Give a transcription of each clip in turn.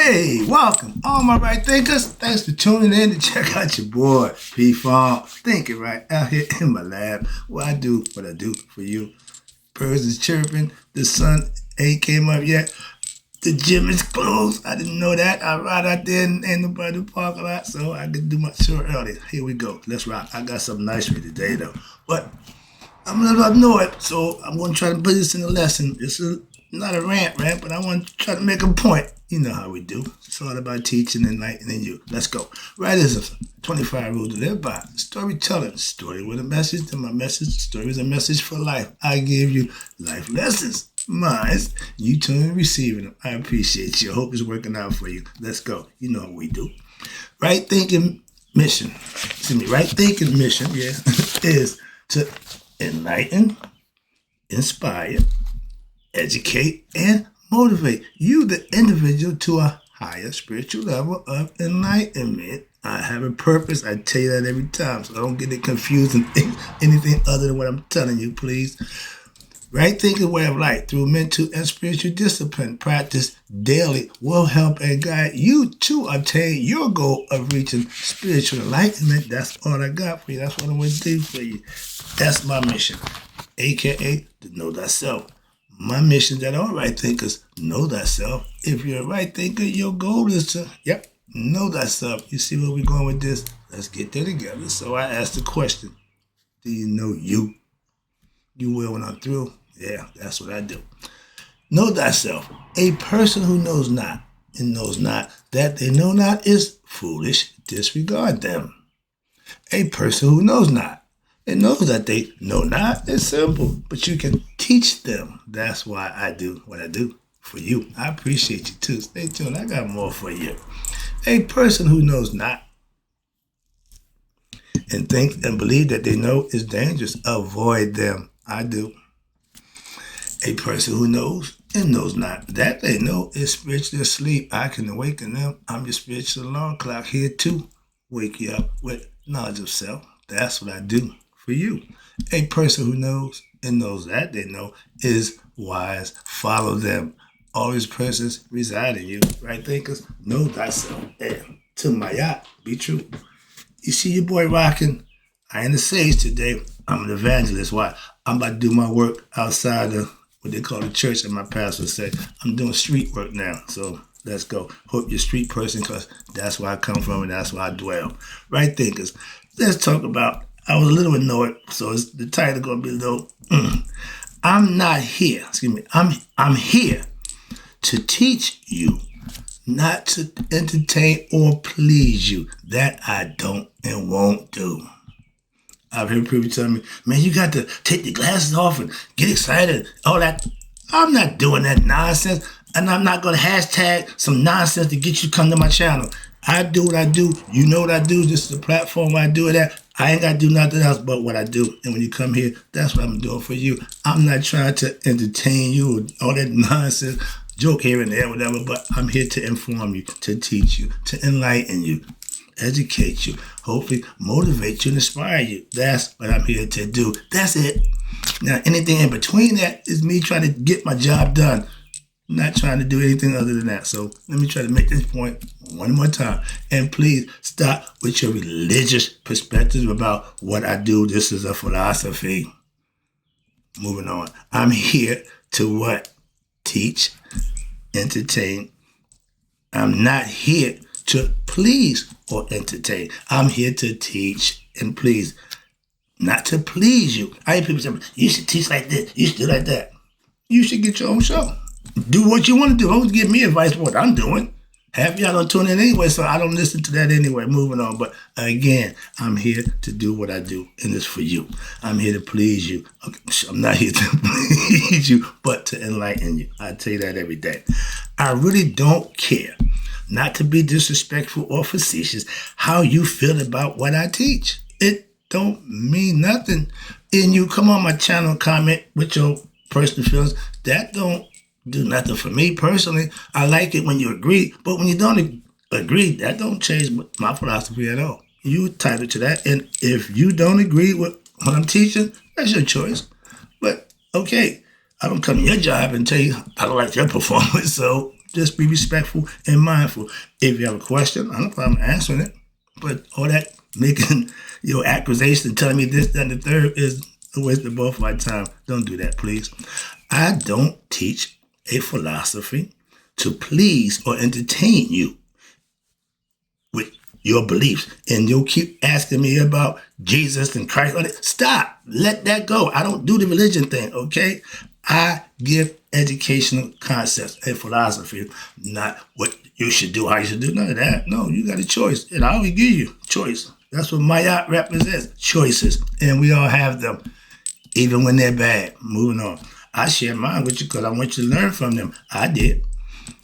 Hey, welcome, all my right thinkers. Thanks for tuning in to check out your boy, P-Farm. Thinking right out here in my lab where I do what I do for you. Birds is chirping. The sun ain't came up yet. The gym is closed. I didn't know that. I ride out there and ain't nobody in the parking lot, so I could do my show early. Here we go. Let's rock. I got something nice for you today, though. But I'm going to let know it, so I'm going to try to put this in a lesson. It's not a rant, but I want to try to make a point. You know how we do. It's all about teaching and enlightening you. Let's go. Writism, 25 rules to live by. Storytelling, story with a message. And my message, story is a message for life. I give you life lessons. Mine, you tune and receiving them. I appreciate you. I hope it's working out for you. Let's go. You know what we do. Right thinking mission. Right thinking mission, is to enlighten, inspire, educate, and motivate you, the individual, to a higher spiritual level of enlightenment. I have a purpose. I tell you that every time, so don't get it confused and think anything other than what I'm telling you, please. Right thinking way of life through mental and spiritual discipline practice daily will help and guide you to obtain your goal of reaching spiritual enlightenment. That's all I got for you. That's what I'm going to do for you. That's my mission, a.k.a. to know thyself. My mission that all right thinkers know thyself. If you're a right thinker, your goal is to, know thyself. You see where we're going with this? Let's get there together. So I asked the question, do you know you? You will when I'm through? Yeah, that's what I do. Know thyself. A person who knows not and knows not that they know not is foolish. Disregard them. A person who knows not and knows that they know not is simple, but you can teach them. That's why I do what I do for you. I appreciate you too. Stay tuned. I got more for you. A person who knows not and think and believe that they know is dangerous. Avoid them. I do. A person who knows and knows not that they know is spiritually asleep. I can awaken them. I'm your spiritual alarm clock here to wake you up with knowledge of self. That's what I do for you. A person who knows and knows that they know is wise. Follow them. All these persons reside in you. Right thinkers, know thyself. And to my yacht, be true. You see your boy rocking. I ain't a sage today. I'm an evangelist. Why? I'm about to do my work outside of what they call the church, and my pastor said, I'm doing street work now. So let's go. Hope you're a street person, because that's where I come from and that's where I dwell. Right thinkers, let's talk about, I was a little annoyed, so the title going to be a little, I'm not here, I'm here to teach you, not to entertain or please you. That I don't and won't do. I've heard people tell me, man, you got to take your glasses off and get excited, all that. I'm not doing that nonsense, and I'm not going to hashtag some nonsense to get you to come to my channel. I do what I do. You know what I do. This is the platform where I do it at. I ain't got to do nothing else but what I do. And when you come here, that's what I'm doing for you. I'm not trying to entertain you or all that nonsense, joke here and there, whatever, but I'm here to inform you, to teach you, to enlighten you, educate you, hopefully motivate you and inspire you. That's what I'm here to do. That's it. Now, anything in between that is me trying to get my job done. Not trying to do anything other than that. So let me try to make this point one more time. And please stop with your religious perspective about what I do. This is a philosophy. Moving on. I'm here to what? Teach, entertain. I'm not here to please or entertain. I'm here to teach and please, not to please you. I hear people say, you should teach like this, you should do like that. You should get your own show. Do what you want to do. Don't give me advice for what I'm doing. Half y'all don't tune in anyway, so I don't listen to that anyway. Moving on. But again, I'm here to do what I do, and it's for you. I'm here to please you. Okay, I'm not here to please you, but to enlighten you. I tell you that every day. I really don't care, not to be disrespectful or facetious, how you feel about what I teach. It don't mean nothing. And you come on my channel, comment with your personal feelings. That don't do nothing for me personally. I like it when you agree, but when you don't agree, that don't change my philosophy at all. You entitled to that, and if you don't agree with what I'm teaching, that's your choice. But okay, I don't come to your job and tell you I don't like your performance, so Just be respectful and mindful. If you have a question, I don't have a problem answering it. But all that making your accusation and telling me this, that, and the third is a waste of both my time. Don't do that, please. I don't teach a philosophy to please or entertain you with your beliefs. And you'll keep asking me about Jesus and Christ. Stop. Let that go. I don't do the religion thing, okay? I give educational concepts, a philosophy, not what you should do, how you should do, none of that. No, you got a choice. And I always give you choice. That's what Mayat represents, choices. And we all have them, even when they're bad. Moving on. I share mine with you because I want you to learn from them. I did.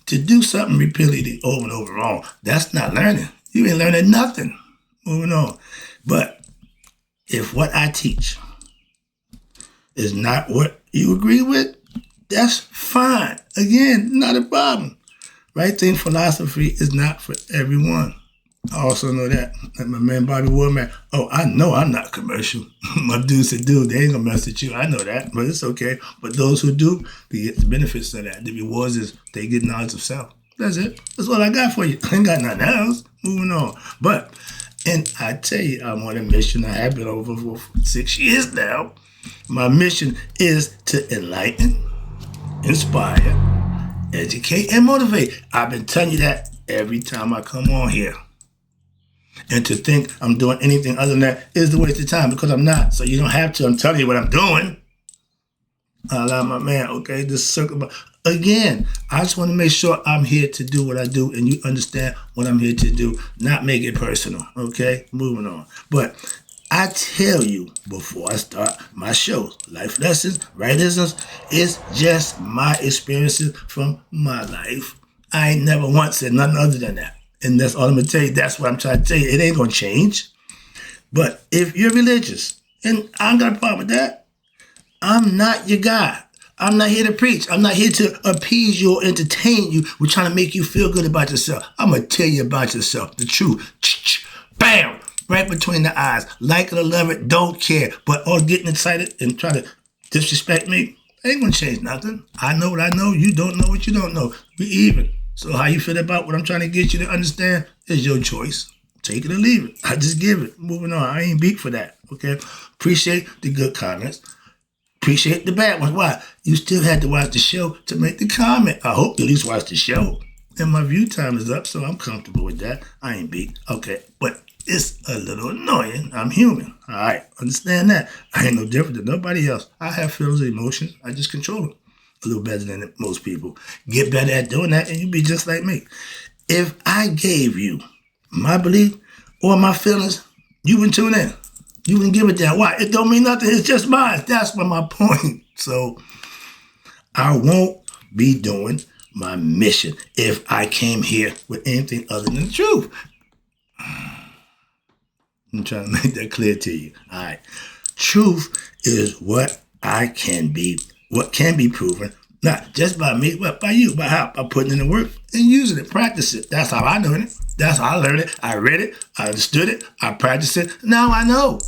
To do something repeatedly over and over wrong, that's not learning. You ain't learning nothing. Moving on. But if what I teach is not what you agree with, that's fine. Again, not a problem. Right thing philosophy is not for everyone. I also know that. Like my man Bobby Woodman. Oh, I know I'm not commercial. My dude said, dude, they ain't gonna mess with you. I know that, but it's okay. But those who do, they get the benefits of that. The rewards is they get knowledge of self. That's it. That's all I got for you. I ain't got nothing else. Moving on. But, and I tell you, I'm on a mission. I have been over for 6 years now. My mission is to enlighten, inspire, educate, and motivate. I've been telling you that every time I come on here. And to think I'm doing anything other than that is the waste of time, because I'm not. So you don't have to. I'm telling you what I'm doing. I love my man, okay? This circle. Again, I just want to make sure I'm here to do what I do and you understand what I'm here to do, not make it personal, okay? Moving on. But I tell you before I start my shows, life lessons, rightisms, it's just my experiences from my life. I ain't never once said nothing other than that. And that's all I'm going to tell you. That's what I'm trying to tell you. It ain't going to change. But if you're religious, and I ain't got a problem with that, I'm not your guy. I'm not here to preach. I'm not here to appease you or entertain you. We're trying to make you feel good about yourself. I'm going to tell you about yourself, the truth. Bam! Right between the eyes. Like it or love it, don't care. But all getting excited and trying to disrespect me, ain't going to change nothing. I know what I know. You don't know what you don't know. We even. So how you feel about what I'm trying to get you to understand is your choice. Take it or leave it. I just give it. Moving on. I ain't beat for that. Okay? Appreciate the good comments. Appreciate the bad ones. Why? You still had to watch the show to make the comment. I hope you at least watch the show. And my view time is up, so I'm comfortable with that. I ain't beat. Okay. But it's a little annoying. I'm human. All right. Understand that. I ain't no different than nobody else. I have feelings and emotions. I just control them a little better than most people. Get better at doing that, and you'll be just like me. If I gave you my belief or my feelings, you wouldn't tune in. You wouldn't give a damn. Why? It don't mean nothing. It's just mine. That's my point. So I won't be doing my mission if I came here with anything other than the truth. I'm trying to make that clear to you. All right. Truth is what can be proven, not just by me, but by you. By how? By putting in the work and using it, practice it. That's how I learned it. That's how I learned it. I read it. I understood it. I practiced it. Now I know.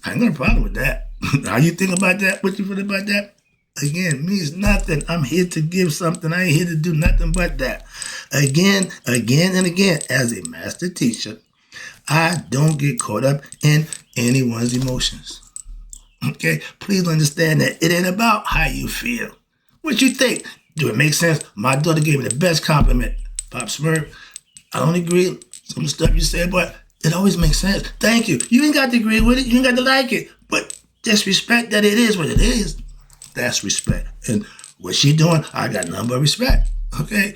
I ain't got a problem with that. How you think about that? What you feel about that? Again, means nothing. I'm here to give something. I ain't here to do nothing but that. Again, and again, as a master teacher, I don't get caught up in anyone's emotions. Okay? Please understand that it ain't about how you feel. What you think? Do it make sense? My daughter gave me the best compliment. Pop Smurf, I don't agree with some of the stuff you said, but it always makes sense. Thank you. You ain't got to agree with it. You ain't got to like it. But just respect that it is what it is. That's respect. And what she doing, I got nothing but respect. Okay?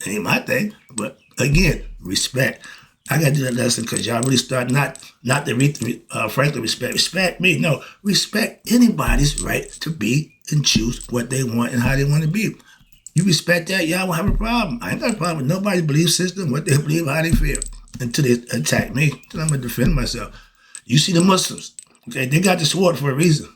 It ain't my thing. But again, respect. I got to do that lesson because y'all really start not to frankly respect me. No, respect anybody's right to be and choose what they want and how they want to be. You respect that, y'all won't have a problem. I ain't got a problem with nobody's belief system, what they believe, how they feel. Until they attack me, until I'm going to defend myself. You see the Muslims, okay? They got the sword for a reason,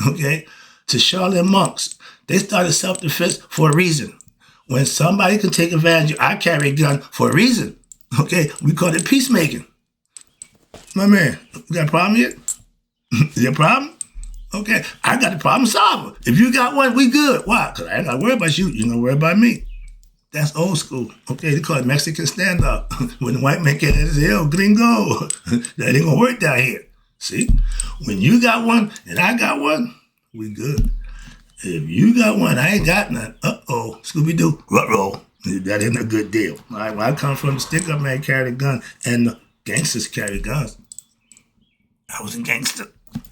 okay? To Shaolin monks, they started self-defense for a reason. When somebody can take advantage, I carry a gun for a reason, okay? We call it peacemaking. My man, you got a problem yet? Is there a problem? Okay, I got a problem solver. If you got one, we good. Why? Because I ain't got to worry about you. You don't worry about me. That's old school. Okay, they call it Mexican standoff. When the white man came in and said, "Yo, gringo, that ain't gonna work down here." See, when you got one and I got one, we good. If you got one, I ain't got none. Scooby-Doo, ruh-roh. That ain't a good deal. All right, where I come from, the stick-up man carried a gun, and the gangsters carry guns. I was a gangster.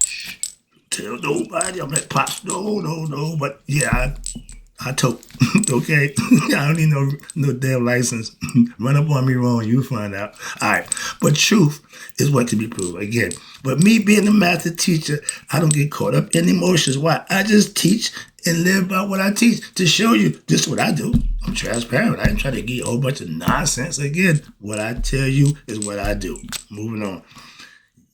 Shh. Tell nobody. I'm like, Pops, no. But yeah, I told, okay? I don't need no damn license. Run up on me wrong, you find out. All right, but truth is what can be proved. Again, but me being a master teacher, I don't get caught up in emotions. Why? I just teach and live by what I teach to show you this is what I do. I'm transparent. I ain't trying to give you a whole bunch of nonsense. Again, what I tell you is what I do. Moving on.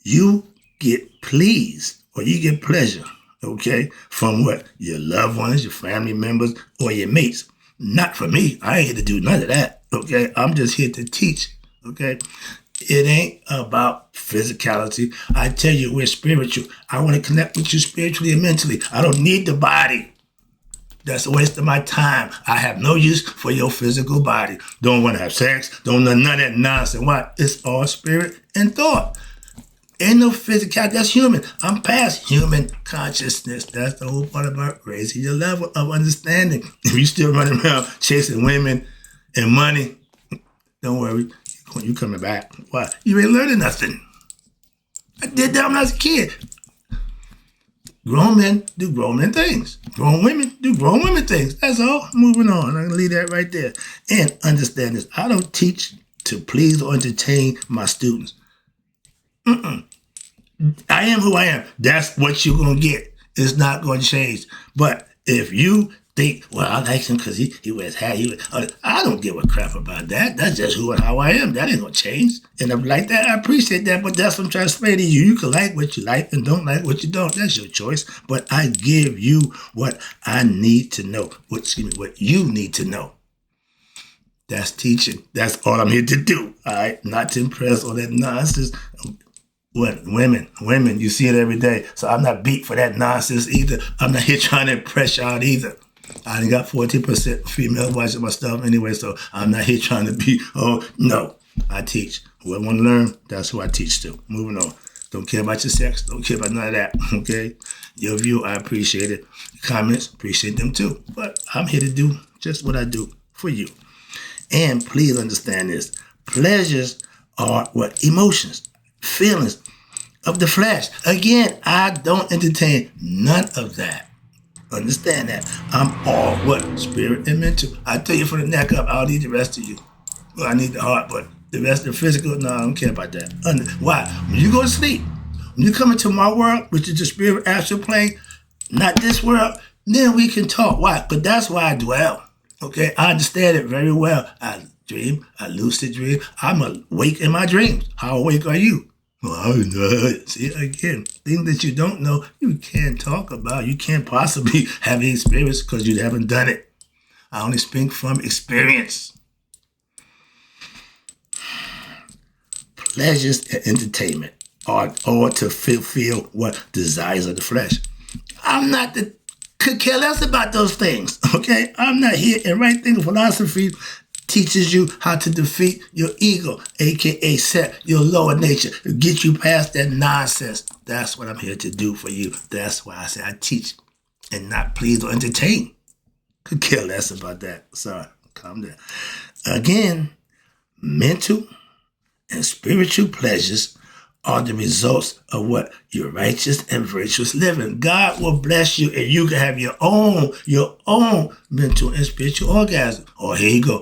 You get pleased or you get pleasure, okay, from what? Your loved ones, your family members, or your mates. Not for me. I ain't here to do none of that, okay? I'm just here to teach, okay? It ain't about physicality. I tell you, we're spiritual. I want to connect with you spiritually and mentally. I don't need the body. That's a waste of my time. I have no use for your physical body. Don't want to have sex. Don't know none of that nonsense. Why? It's all spirit and thought. Ain't no physicality. That's human. I'm past human consciousness. That's the whole part about raising your level of understanding. If you still running around chasing women and money, don't worry. You coming back. Why? You ain't learning nothing. I did that when I was a kid. Grown men do grown men things. Grown women do grown women things. That's all. Moving on. I'm going to leave that right there. And understand this. I don't teach to please or entertain my students. I am who I am. That's what you're going to get. It's not going to change. But if you think, well, I like him because he wears hat. I don't give a crap about that. That's just who and how I am. That ain't going to change. And I'm like that. I appreciate that. But that's what I'm trying to say to you. You can like what you like and don't like what you don't. That's your choice. But I give you what I need to know. What you need to know. That's teaching. That's all I'm here to do. All right? Not to impress all that nonsense. What? Women, you see it every day. So I'm not beat for that nonsense either. I'm not here trying to impress y'all either. I done got 14% female watching my stuff anyway, so I'm not here trying to be, no. I teach. Whoever want to learn, that's who I teach to. Moving on. Don't care about your sex. Don't care about none of that, okay? Your view, I appreciate it. Comments, appreciate them too. But I'm here to do just what I do for you. And please understand this. Pleasures are what? Emotions, feelings of the flesh. Again, I don't entertain none of that. Understand that. I'm all what? Spirit and mental. I tell you from the neck up, I don't need the rest of you. Well, I need the heart, but the rest of the physical, no, I don't care about that. Why? When you go to sleep, when you come into my world, which is the spirit astral plane, not this world, then we can talk. Why? But that's why I dwell. Okay? I understand it very well. I dream, I lucid dream. I'm awake in my dreams. How awake are you? Well, see, again, things that you don't know, you can't talk about. You can't possibly have any experience because you haven't done it. I only speak from experience. Pleasures and entertainment are all to fulfill what desires of the flesh. I'm not could care less about those things, okay? I'm not here. And right thing, philosophy teaches you how to defeat your ego, a.k.a. set your lower nature, get you past that nonsense. That's what I'm here to do for you. That's why I say I teach and not please or entertain. Could care less about that. Sorry, calm down. Again, mental and spiritual pleasures are the results of what? Your righteous and virtuous living. God will bless you and you can have your own mental and spiritual orgasm. Oh, here you go.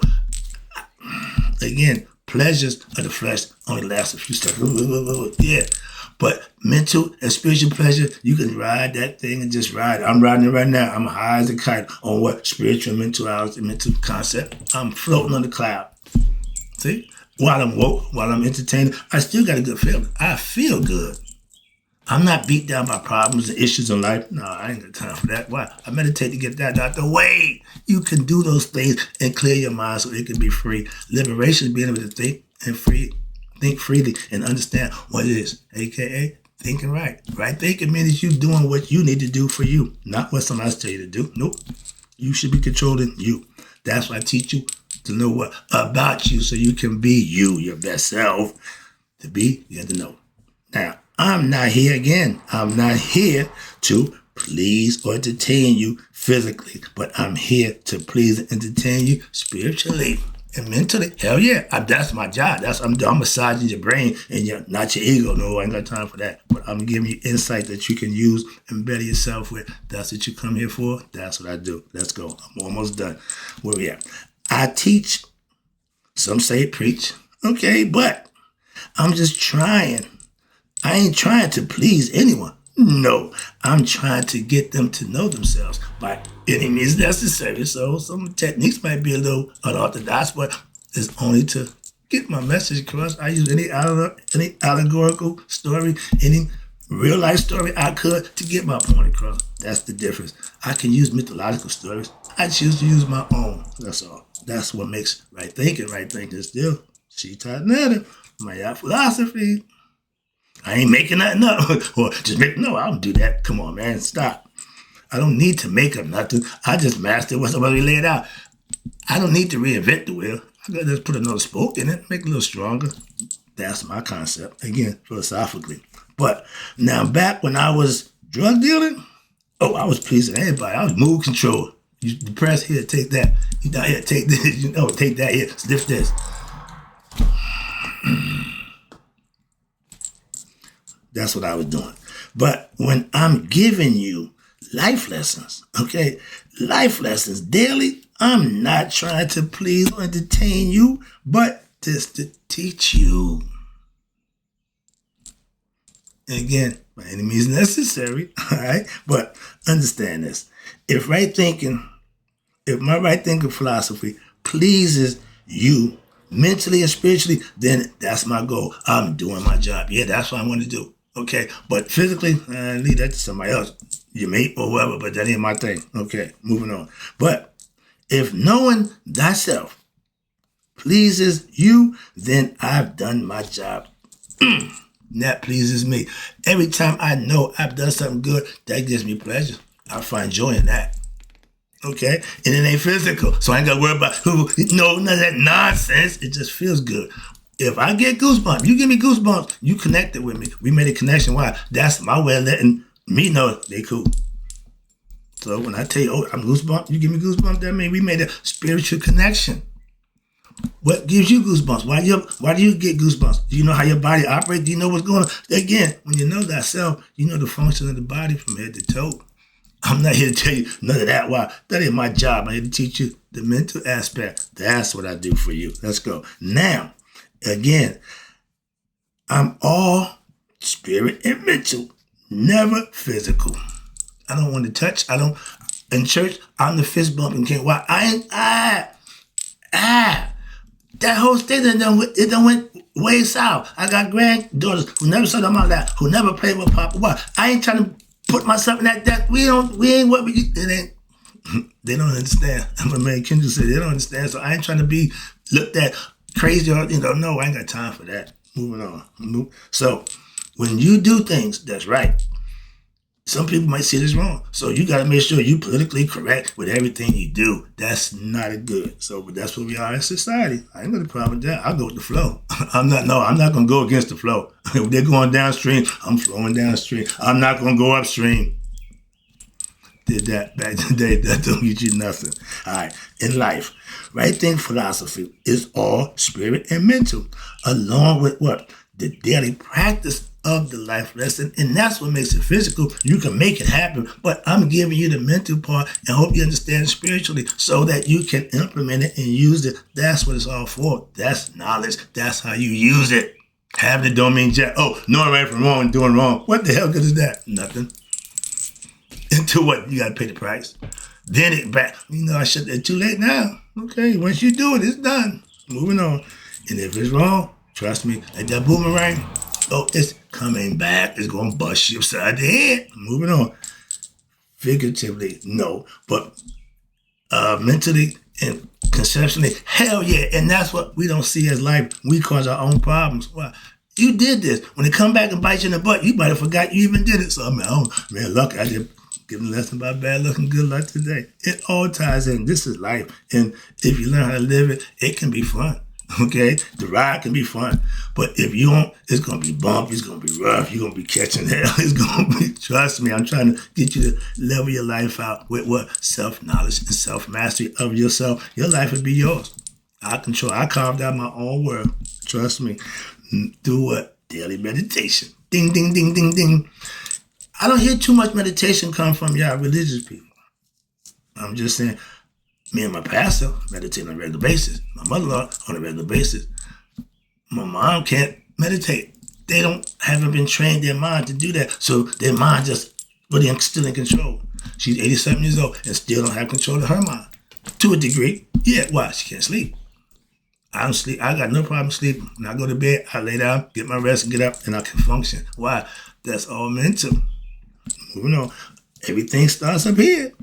Again, pleasures of the flesh only last a few seconds. Yeah. But mental and spiritual pleasure, you can ride that thing and just ride. I'm riding it right now. I'm high as a kite on what? Spiritual, mentality, mental concept. I'm floating on the cloud. See? While I'm woke, while I'm entertained, I still got a good feeling. I feel good. I'm not beat down by problems and issues in life. No, I ain't got time for that. Why? I meditate to get that out the way. You can do those things and clear your mind so it can be free. Liberation is being able to think freely and understand what it is, a.k.a. thinking right. Right thinking means you doing what you need to do for you, not what somebody else tell you to do. Nope. You should be controlling you. That's why I teach you to know what about you so you can be you, your best self. To be, you have to know. Now, I'm not here to please or entertain you physically, but I'm here to please and entertain you spiritually and mentally. Hell yeah, that's my job. I'm massaging your brain and not your ego. No, I ain't got time for that. But I'm giving you insight that you can use and better yourself with. That's what you come here for. That's what I do. Let's go. I'm almost done. Where we at? I teach. Some say preach. Okay, but I'm just trying. I ain't trying to please anyone. No, I'm trying to get them to know themselves by any means necessary. So some techniques might be a little unorthodox, but it's only to get my message across. I use any allegorical story, any real life story I could to get my point across. That's the difference. I can use mythological stories. I choose to use my own. That's all. That's what makes right thinking. Right thinking is still Shita my philosophy. I ain't making nothing up. Or just no, I don't do that. Come on, man, stop. I don't need to make up nothing. I just mastered what's already laid out. I don't need to reinvent the wheel. I gotta just put another spoke in it, make it a little stronger. That's my concept, again, philosophically. But now back when I was drug dealing, I was pleasing everybody. I was mood control. You depressed, here, take that. You down here, take this. Take that here, sniff this. That's what I was doing. But when I'm giving you life lessons, okay, life lessons daily, I'm not trying to please or entertain you, but just to teach you. And again, by any means necessary, all right? But understand this. If my right thinking philosophy pleases you mentally and spiritually, then that's my goal. I'm doing my job. Yeah, that's what I want to do. Okay, but physically, leave that to somebody else, your mate or whoever, but that ain't my thing. Okay, moving on. But if knowing thyself pleases you, then I've done my job. That pleases me. Every time I know I've done something good, that gives me pleasure. I find joy in that. Okay, and it ain't physical, so I ain't got to worry about none of that nonsense. It just feels good. If I get goosebumps, you give me goosebumps, you connected with me. We made a connection. Why? That's my way of letting me know they cool. So when I tell you, I'm goosebumps, you give me goosebumps, that means we made a spiritual connection. What gives you goosebumps? Why do you get goosebumps? Do you know how your body operates? Do you know what's going on? Again, when you know thyself, you know the function of the body from head to toe. I'm not here to tell you none of that. Why? That ain't my job. I'm here to teach you the mental aspect. That's what I do for you. Let's go. Now, again, I'm all spirit and mental, never physical. I don't want to touch. In church, I'm the fist bumping king. Why? That whole state, it done went way south. I got granddaughters who never saw them out that, who never played with Papa. Why? I ain't trying to put myself in that. We ain't what we, it ain't. They don't understand. I'm a man, Kendra said, they don't understand. So I ain't trying to be looked at crazy or, no, I ain't got time for that. Moving on. So when you do things that's right, some people might see this wrong. So you got to make sure you politically correct with everything you do. That's not a good. So but that's what we are in society. I ain't got a problem with that. I'll go with the flow. I'm not going to go against the flow. If they're going downstream, I'm flowing downstream. I'm not going to go upstream. Did that back in the day. That don't get you nothing. All right. In life, right thing philosophy is all spirit and mental, along with what? The daily practice of the life lesson. And that's what makes it physical. You can make it happen, but I'm giving you the mental part and hope you understand it spiritually so that you can implement it and use it. That's what it's all for. That's knowledge. That's how you use it. Having it don't mean jack. Knowing right from wrong and doing wrong. What the hell good is that? Nothing. Until what? You got to pay the price. Then it back. It's too late now. Okay, once you do it, it's done. Moving on. And if it's wrong, trust me, like that boomerang, it's coming back. It's going to bust you upside the head. Moving on. Figuratively, no. But mentally and conceptually, hell yeah. And that's what we don't see as life. We cause our own problems. Why? You did this. When it come back and bite you in the butt, you might have forgot you even did it. So, lucky I did Giving a lesson about bad luck and good luck today. It all ties in. This is life. And if you learn how to live it, it can be fun. Okay? The ride can be fun. But if you don't, it's going to be bumpy. It's going to be rough. You're going to be catching hell. It's going to be, trust me, I'm trying to get you to level your life out with what? Self-knowledge and self-mastery of yourself. Your life will be yours. I carved out my own world. Trust me. Do what? Daily meditation. Ding, ding, ding, ding, ding. I don't hear too much meditation come from y'all religious people. I'm just saying, me and my pastor meditate on a regular basis. My mother-in-law on a regular basis. My mom can't meditate. They haven't been trained their mind to do that. So their mind just really still in control. She's 87 years old and still don't have control of her mind. To a degree. Yeah, why? She can't sleep. I don't sleep. I got no problem sleeping. When I go to bed, I lay down, get my rest, get up, and I can function. Why? That's all mental. You know, everything starts up here.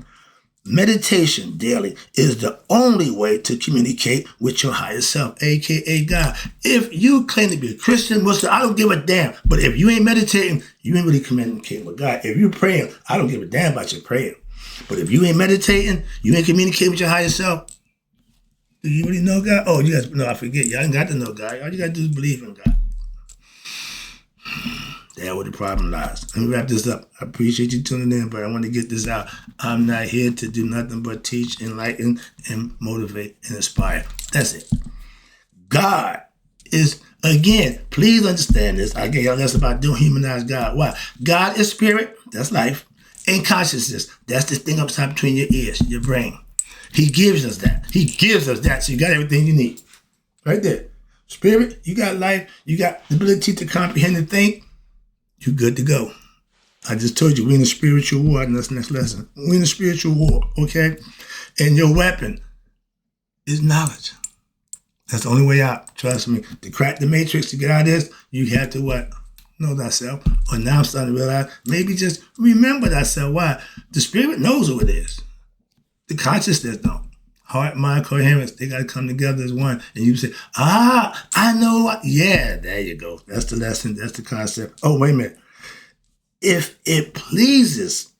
Meditation daily is the only way to communicate with your higher self, a.k.a. God. If you claim to be a Christian, Muslim, I don't give a damn. But if you ain't meditating, you ain't really communicating with God. If you're praying, I don't give a damn about your prayer. But if you ain't meditating, you ain't communicating with your higher self, do you really know God? Oh, you guys, no, I forget. Y'all ain't got to know God. All you got to do is believe in God. That's where the problem lies. Let me wrap this up. I appreciate you tuning in, but I want to get this out. I'm not here to do nothing but teach, enlighten, and motivate and inspire. That's it. God is, again, please understand this. I gave y'all that's about doing humanize God. Why? God is spirit. That's life. And consciousness. That's this thing up top between your ears, your brain. He gives us that. He gives us that. So you got everything you need. Right there. Spirit, you got life. You got the ability to comprehend and think. You're good to go. I just told you we're in a spiritual war. And that's the next lesson. We're in a spiritual war, okay? And your weapon is knowledge. That's the only way out. Trust me. To crack the matrix, to get out of this, you have to what? Know thyself. Or now I'm starting to realize, maybe just remember thyself. Why? The spirit knows who it is. The consciousness don't. Heart, mind, coherence, they got to come together as one. And you say, I know. Yeah, there you go. That's the lesson. That's the concept. Oh, wait a minute. If it pleases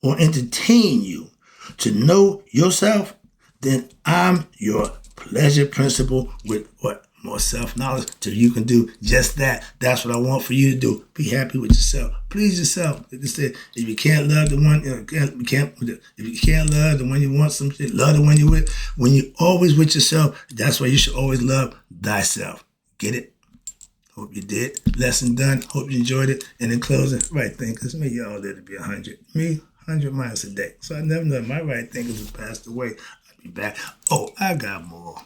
or entertain you to know yourself, then I'm your pleasure principle with what? More self-knowledge so you can do just that. That's what I want for you to do. Be happy with yourself. Please yourself. Like I said, if you can't love the one, if you can't love the one you want, some shit, love the one you with. When you're always with yourself, that's why you should always love thyself. Get it? Hope you did. Lesson done. Hope you enjoyed it. And in closing, right thinkers, may y'all live to be 100. Me, 100 miles a day. So I never know. My right thinkers have passed away. I'll be back. Oh, I got more.